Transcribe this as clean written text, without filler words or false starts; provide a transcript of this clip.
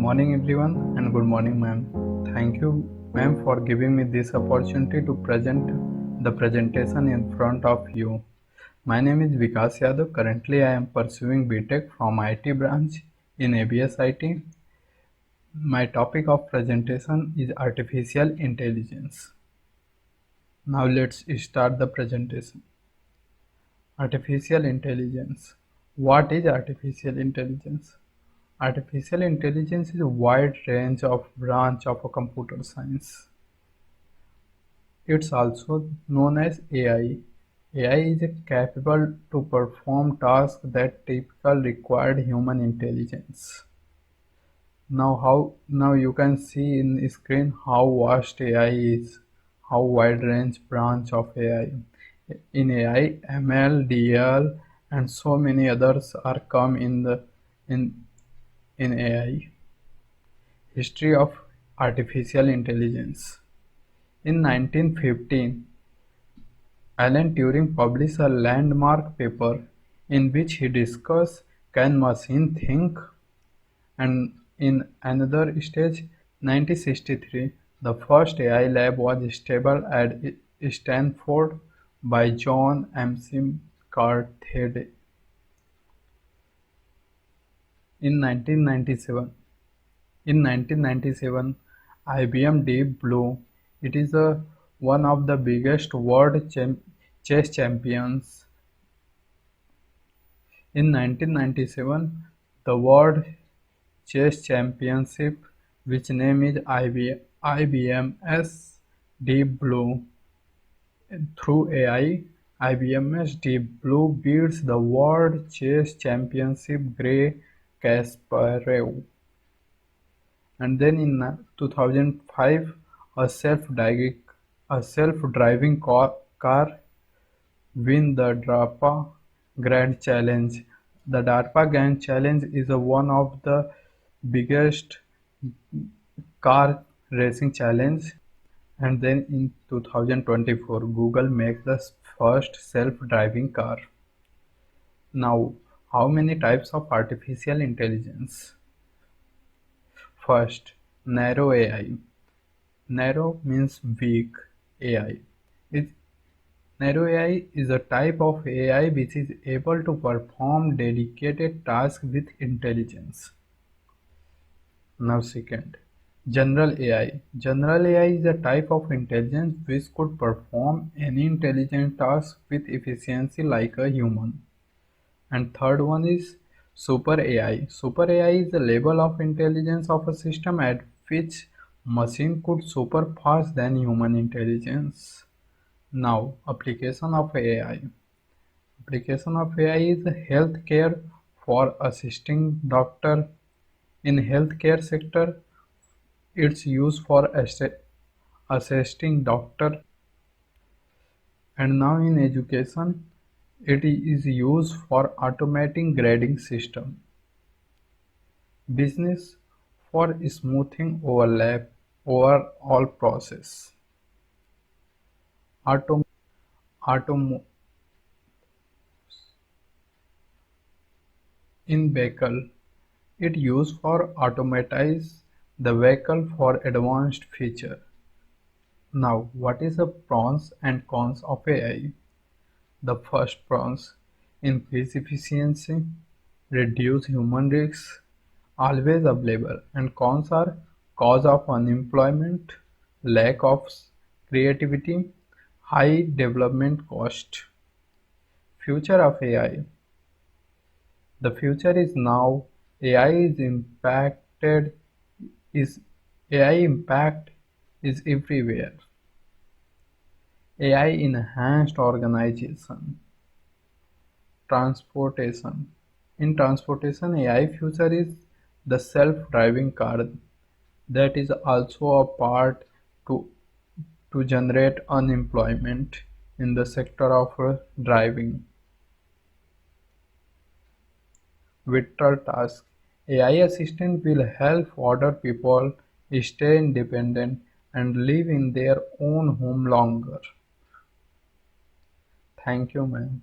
morning everyone and good morning ma'am. Thank you ma'am for giving me this opportunity to present the presentation in front of you. My name is Vikas Yadav. Currently I am pursuing BTech from IT branch in ABS IT. My topic of presentation is artificial intelligence. Now let's start the presentation. Artificial intelligence. What is artificial intelligence? Artificial intelligence is a wide range of branch of a computer science. It's also known as AI. AI is capable to perform tasks that typically require human intelligence. Now you can see in the screen how vast AI is, how wide range branch of AI. In AI, ML, DL, and so many others are come in in AI. History of artificial intelligence. In 1915, Alan Turing published a landmark paper in which he discussed can machine think, and in another stage, 1963, the first AI lab was established at Stanford by John McCarthy. In 1997, IBM Deep Blue, it is one of the biggest world chess champions. In 1997, the World Chess Championship, which name is IBM's Deep Blue, through AI, IBM's Deep Blue beats the World Chess Championship Garry Kasparov. And then in 2005, a self-driving car win the DARPA Grand Challenge. The DARPA Grand Challenge is one of the biggest car racing challenge. And then in 2024, Google makes the first self-driving car. Now, how many types of artificial intelligence? First, narrow AI. Narrow means weak AI. Narrow AI is a type of AI which is able to perform dedicated tasks with intelligence. Now second, general AI. General AI is a type of intelligence which could perform any intelligent task with efficiency like a human. And third one is super AI. Super AI is the level of intelligence of a system at which machine could super fast than human intelligence. Now, application of AI. Application of AI is healthcare for assisting doctor. In healthcare sector, it's used for assisting doctor. And now in education, it is used for automating grading system. Business for smoothing overall process. Autom autom in vehicle, it used for automatize the vehicle for advanced feature. Now, what is the pros and cons of AI? The first pros: increase efficiency, reduce human risks, always available, and cons are cause of unemployment, lack of creativity, high development cost. Future of AI. The future is now. AI is impacted is AI impact is everywhere. AI enhanced organization. Transportation. In transportation, AI future is the self-driving car that is also a part to generate unemployment in the sector of driving. Vital task. AI assistant will help older people stay independent and live in their own home longer. Thank you, ma'am.